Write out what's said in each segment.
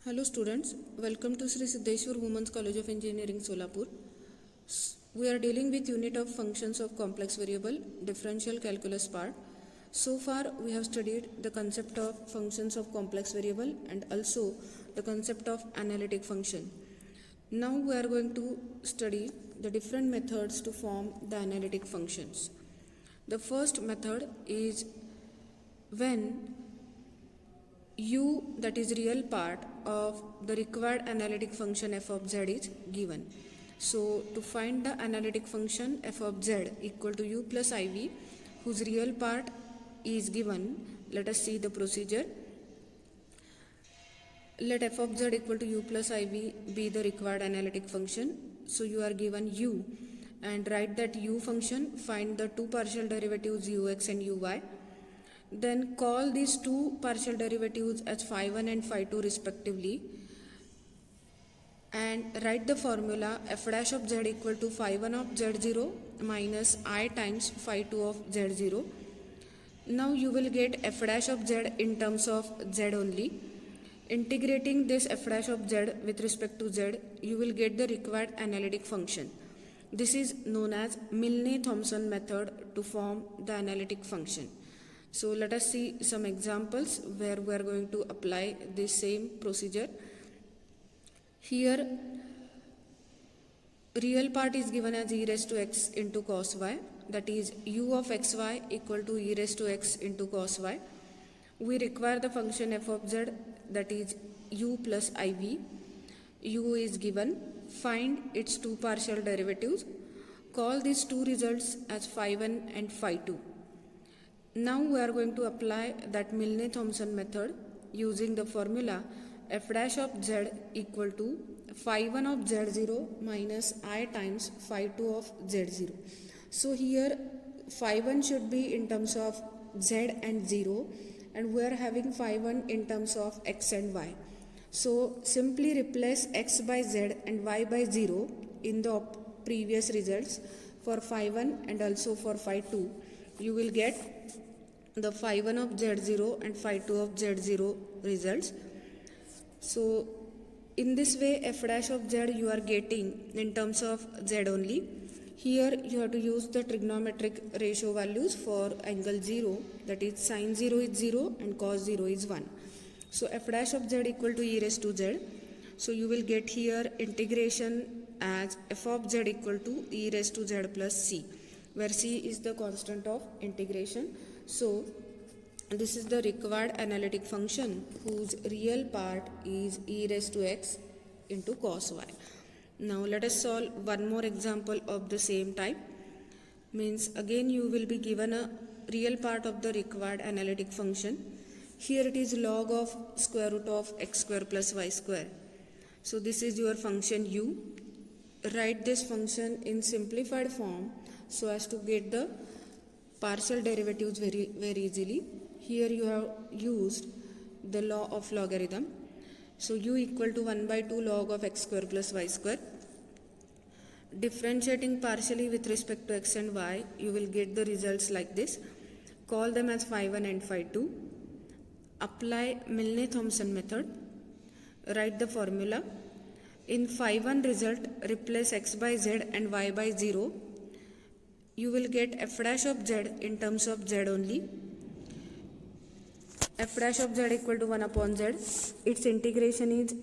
Hello students, welcome to Sri Siddheshwar Women's College of Engineering Solapur. We are dealing with unit of functions of complex variable differential calculus part. So far we have studied the concept of functions of complex variable and also the concept of analytic function. Now we are going to study the different methods to form the analytic functions. The first method is when u, that is real part of the required analytic function f of z, is given. So to find the analytic function f of z equal to u plus iv whose real part is given, let us see the procedure. Let f of z equal to u plus iv be the required analytic function. So you are given u and write that u function, find the two partial derivatives ux and uy. Then call these two partial derivatives as phi1 and phi2 respectively and write the formula f dash of z equal to phi1 of z0 minus I times phi2 of z0. Now you will get f dash of z in terms of z only. Integrating this f dash of z with respect to z, you will get the required analytic function. This is known as Milne-Thomson method to form the analytic function. So let us see some examples where we are going to apply this same procedure. Here real part is given as e raised to x into cos y, that is u of xy equal to e raised to x into cos y. We require the function f of z, that is u plus iv. U is given, find its two partial derivatives. Call these two results as phi1 and phi2. Now we are going to apply that Milne-Thomson method using the formula f dash of z equal to phi1 of z0 minus I times phi2 of z0. So here phi1 should be in terms of z and 0 and we are having phi1 in terms of x and y. So simply replace x by z and y by 0 in the previous results for phi1 and also for phi2. You will get the phi1 of z0 and phi2 of z0 results. So in this way f dash of z you are getting in terms of z only. Here you have to use the trigonometric ratio values for angle 0, that is sin 0 is 0 and cos 0 is 1. So f dash of z equal to e raised to z. So you will get here integration as f of z equal to e raised to z plus c, where c is the constant of integration. So this is the required analytic function whose real part is e raised to x into cos y. Now let us solve one more example of the same type. Means again you will be given a real part of the required analytic function. Here it is log of square root of x square plus y square. So this is your function u. Write this function in simplified form so as to get the partial derivatives very easily. Here you have used the law of logarithm. So u equal to 1 by 2 log of x square plus y square. Differentiating partially with respect to x and y, you will get the results like this. Call them as phi1 and phi2. Apply Milne-Thomson method. Write the formula. In phi1 result, replace x by z and y by 0. You will get f dash of z in terms of z only. F dash of z equal to 1 upon z. Its integration is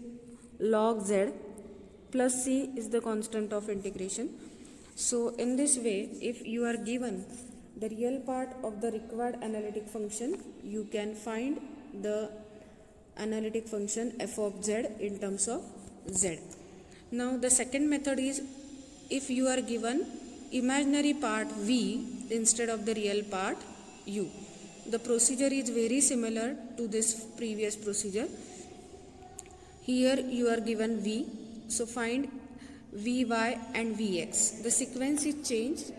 log z plus c is the constant of integration. So in this way, if you are given the real part of the required analytic function, you can find the analytic function f of z in terms of z. Now the second method is if you are given imaginary part v instead of the real part u. The procedure is very similar to this previous procedure. Here you are given v, so find vy and vx. The sequence is changed.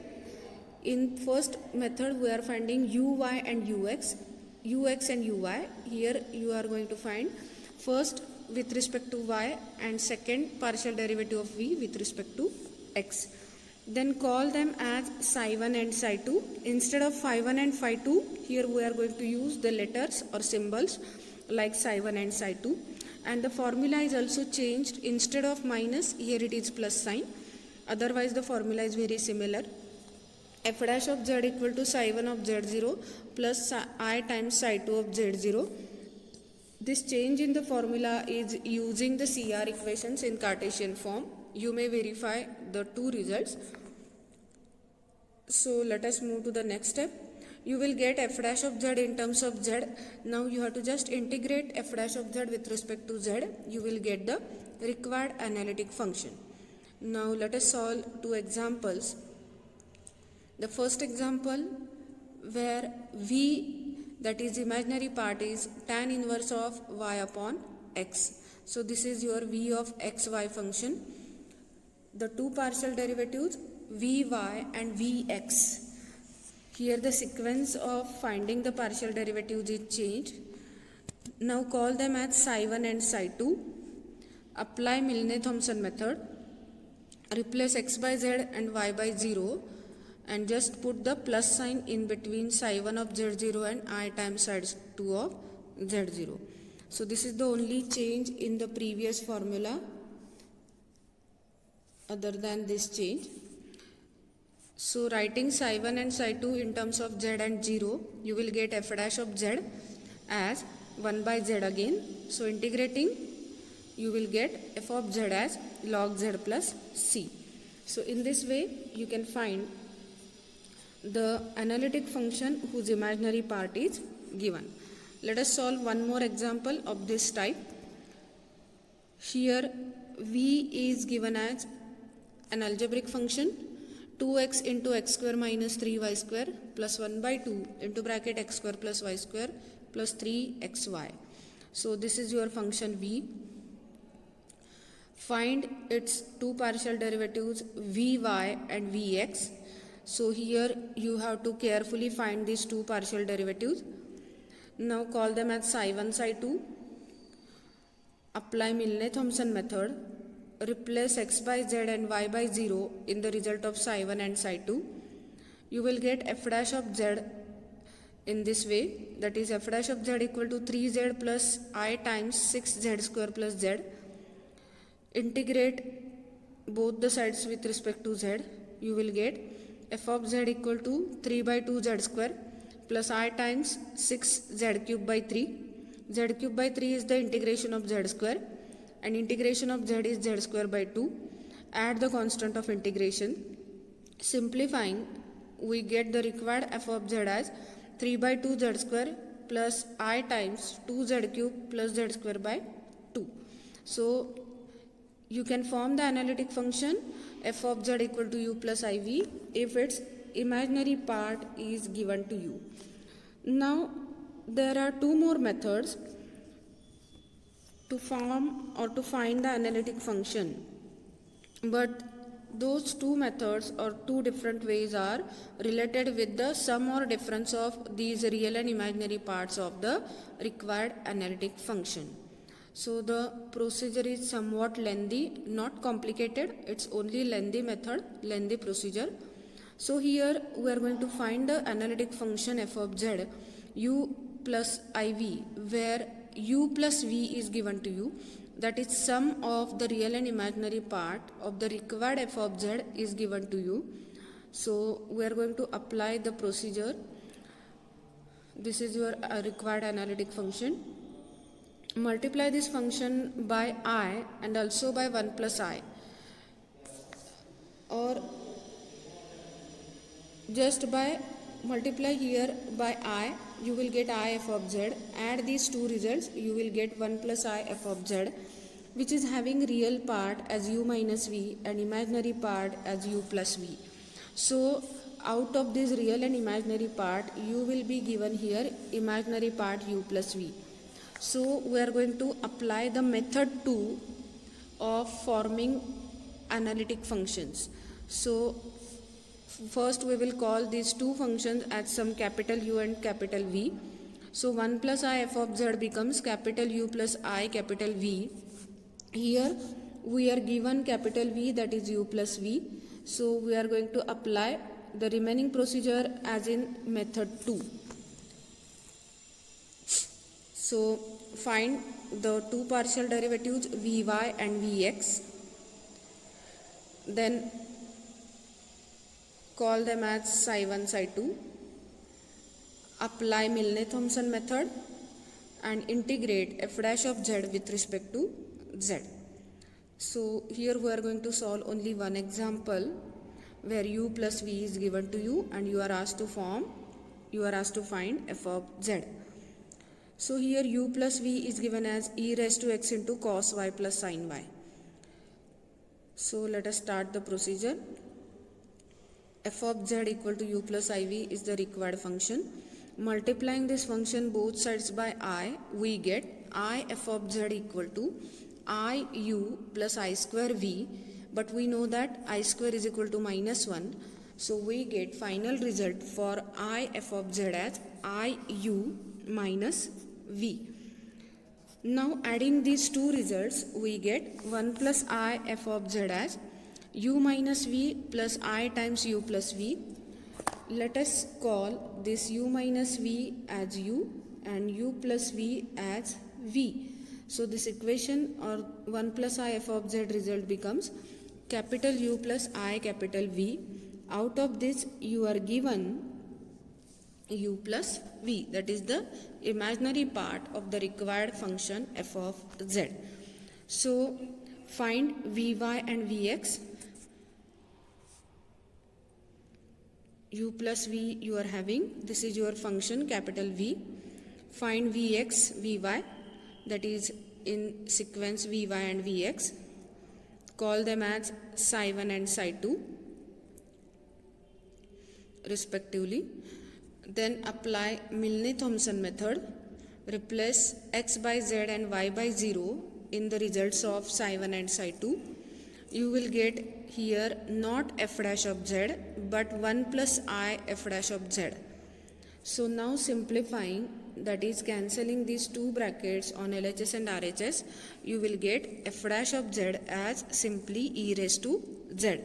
In first method we are finding uy and ux and uy. Here you are going to find first with respect to y and second partial derivative of v with respect to x. Then call them as psi1 and psi2. Instead of phi1 and phi2, here we are going to use the letters or symbols like psi1 and psi2. and the formula is also changed. Instead of minus, here it is plus sign. Otherwise the formula is very similar. F dash of z equal to psi 1 of z0 plus I times psi 2 of z0. This change in the formula is using the CR equations in Cartesian form. You may verify the two results. So let us move to the next step. You will get f dash of z in terms of z. Now you have to just integrate f dash of z with respect to z. You will get the required analytic function. Now let us solve two examples. The first example, where v, that is imaginary part, is tan inverse of y upon x. So this is your v of xy function. The two partial derivatives vy and vx. Here the sequence of finding the partial derivatives is changed. Now call them as psi 1 and psi 2. Apply Milne-Thomson method. Replace x by z and y by 0 and just put the plus sign in between psi 1 of z0 and I times psi 2 of z0. So this is the only change in the previous formula other than this change. So writing psi 1 and psi 2 in terms of z and 0, you will get f dash of z as 1 by z again. So integrating, you will get f of z as log z plus c. So in this way, you can find the analytic function whose imaginary part is given. Let us solve one more example of this type. Here v is given as an algebraic function, 2x into x square minus 3y square plus 1 by 2 into bracket x square plus y square plus 3xy. So this is your function v. Find its two partial derivatives vy and vx. So here you have to carefully find these two partial derivatives. Now call them as psi 1, psi 2. Apply Milne-Thomson method. Replace x by z and y by 0 in the result of psi 1 and psi 2. You will get f dash of z in this way, that is f dash of z equal to 3z plus I times 6z square plus z. Integrate both the sides with respect to z. You will get f of z equal to 3 by 2 z square plus I times 6 z cube by 3. Z cube by 3 is the integration of z square, and integration of z is z square by 2. Add the constant of integration. Simplifying, we get the required f of z as 3 by 2 z square plus I times 2 z cube plus z square by 2. So you can form the analytic function f of z equal to u plus iv if its imaginary part is given to you. Now there are two more methods to form or to find the analytic function, but those two methods or two different ways are related with the sum or difference of these real and imaginary parts of the required analytic function. So the procedure is somewhat lengthy, not complicated, it's only lengthy method, lengthy procedure. So here we are going to find the analytic function f of z, u plus iv, where u plus v is given to you, that is sum of the real and imaginary part of the required f of z is given to you. So we are going to apply the procedure. This is your required analytic function. Multiply this function by I and also by 1 plus I, or just by multiply here by I, you will get I f of z. Add these two results, you will get 1 plus I f of z, which is having real part as u minus v and imaginary part as u plus v. So out of this real and imaginary part, you will be given here imaginary part u plus v. So we are going to apply the method 2 of forming analytic functions. So first we will call these two functions as some capital U and capital V. So 1 plus I f of z becomes capital U plus I capital V. Here we are given capital V, that is U plus V. So we are going to apply the remaining procedure as in method 2. So find the two partial derivatives Vy and Vx. Then call them as psi1, psi2. Apply Milne-Thomson method and integrate f dash of z with respect to z. So here we are going to solve only one example where u plus v is given to you and you are asked to find f of z. So here u plus v is given as e raised to x into cos y plus sin y. So let us start the procedure. F of z equal to u plus iv is the required function. Multiplying this function both sides by I, we get I f of z equal to I u plus I square v, but we know that I square is equal to minus 1. So we get final result for I f of z as I u minus v. Now adding these two results, we get 1 plus I f of z as u minus v plus I times u plus v. Let us call this u minus v as u and u plus v as v. So this equation or 1 plus I f of z result becomes capital U plus I capital V. Out of this you are given u plus v, that is the imaginary part of the required function f of z. So find Vy and Vx. U plus v you are having, this is your function capital V. Find Vx, Vy, that is in sequence Vy and Vx. Call them as psi1 and psi2 respectively. Then apply Milne-Thomson method. Replace x by z and y by 0 in the results of psi1 and psi2. You will get here not f dash of z but 1 plus I f dash of z. So now simplifying, that is cancelling these two brackets on LHS and RHS, you will get f dash of z as simply e raised to z.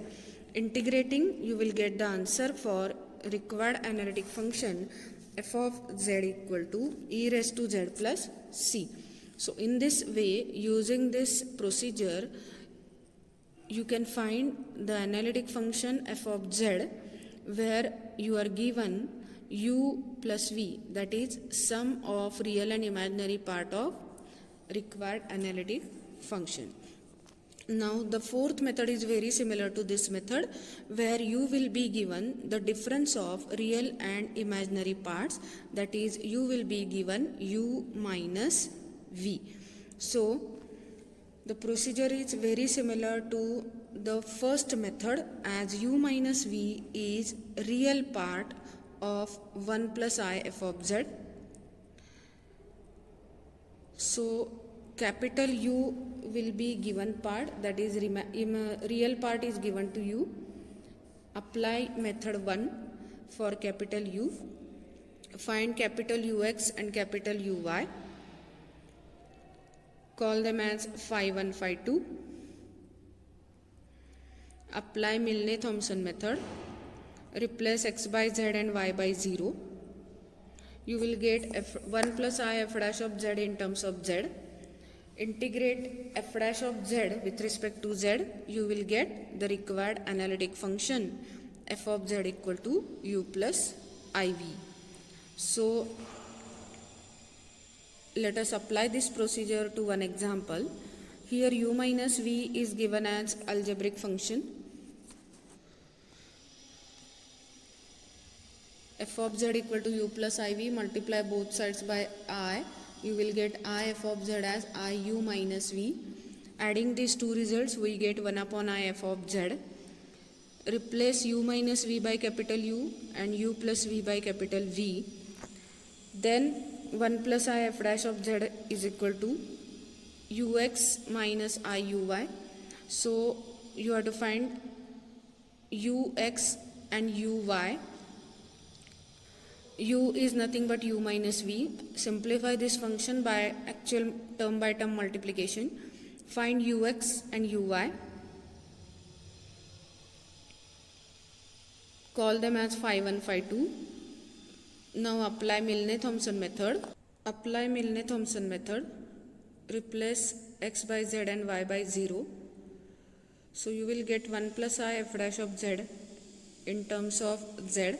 Integrating, you will get the answer for required analytic function f of z equal to e raised to z plus c. So in this way, using this procedure, you can find the analytic function f of z where you are given u plus v, that is sum of real and imaginary part of required analytic function. Now the fourth method is very similar to this method where you will be given the difference of real and imaginary parts, that is you will be given u minus v. So the procedure is very similar to the first method as u minus v is real part of 1 plus I f of z. So capital U will be given part, that is real part is given to you. Apply method 1 for capital U. Find capital Ux and capital Uy. Call them as phi1, phi2. Apply Milne-Thomson method. Replace x by z and y by 0. You will get 1 plus I f dash of z in terms of z. Integrate f dash of z with respect to z. You will get the required analytic function f of z equal to u plus iv. So let us apply this procedure to one example. Here u minus v is given as algebraic function. F of z equal to u plus iv, multiply both sides by I. You will get I f of z as I u minus v. Adding these two results, we get 1 upon I f of z. Replace u minus v by capital U and u plus v by capital V. Then 1 plus I f dash of z is equal to ux minus I uy. So you have to find ux and uy. U is nothing but u minus v. Simplify this function by actual term by term multiplication. Find ux and uy. Call them as phi1, phi2. Now apply Milne-Thomson method. Apply Milne-Thomson method. replace x by z and y by 0. So you will get 1 plus I f dash of z in terms of z.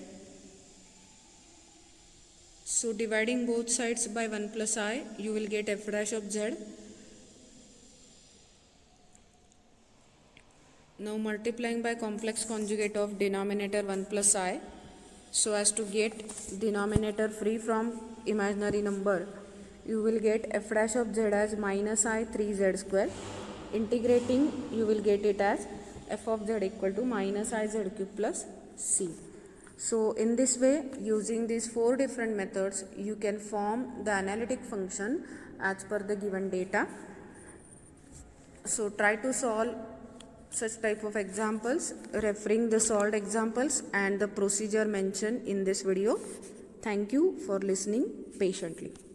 So dividing both sides by 1 plus I, you will get f dash of z. Now multiplying by complex conjugate of denominator 1 plus I, so as to get denominator free from imaginary number, you will get f dash of z as minus I 3z square. Integrating, you will get it as f of z equal to minus I z cube plus c. So in this way, using these 4 different methods, you can form the analytic function as per the given data. So try to solve such type of examples, referring the solved examples and the procedure mentioned in this video. Thank you for listening patiently.